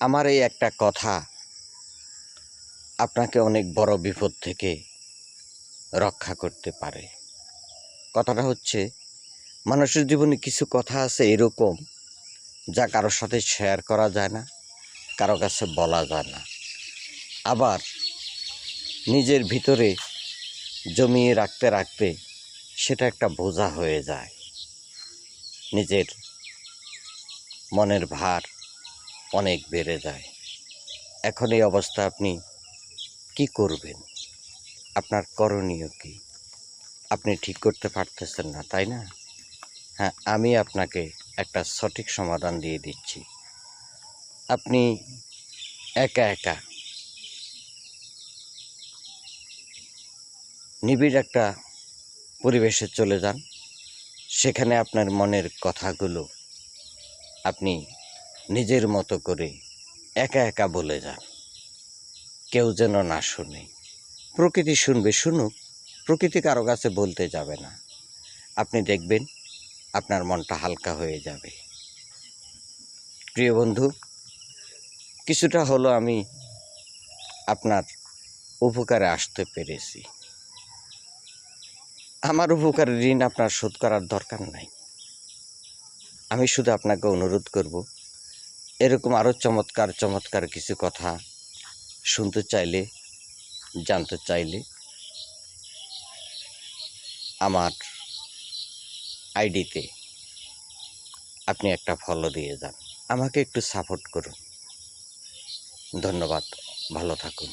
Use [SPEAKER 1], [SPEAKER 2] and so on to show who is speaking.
[SPEAKER 1] আমার এই একটা কথা আপনাকে অনেক বড় বিপদ থেকে রক্ষা করতে পারে। কথাটা হচ্ছে, মানুষের জীবনে কিছু কথা আছে এরকম, যা কারোর সাথে শেয়ার করা যায় না, কারো কাছে বলা যায় না। আবার নিজের ভিতরে জমিয়ে রাখতে রাখতে সেটা একটা বোঝা হয়ে যায়। নিজের মনের ভার অনেক বেড়ে যায়। এখন এই অবস্থা আপনি কি করবেন? আপনার করণীয় কি? আপনি ঠিক করতে পারতেছেন না, তাই না? হ্যাঁ, আমি আপনাকে একটা সঠিক সমাধান দিয়ে দিচ্ছি। আপনি একা একা নিবিড় একটা পরিবেশে চলে যান। সেখানে আপনার মনের কথাগুলো আপনি নিজের মতো করে একা একা বলে যান, কেউ যেন না শুনে। প্রকৃতি শুনবে, শুনুক, প্রকৃতি কারো কাছে বলতে যাবে না। আপনি দেখবেন আপনার মনটা হালকা হয়ে যাবে। প্রিয় বন্ধু, কিছুটা হলো আমি আপনার উপকারে আসতে পেরেছি। আমার উপকারের ঋণ আপনার শোধ করার দরকার নাই। আমি শুধু আপনাকে অনুরোধ করব, এরকম আরও চমৎকার চমৎকার কিছু কথা শুনতে চাইলে, জানতে চাইলে আমার আইডিতে আপনি একটা ফলো দিয়ে যান। আমাকে একটু সাপোর্ট করুন। ধন্যবাদ, ভালো থাকুন।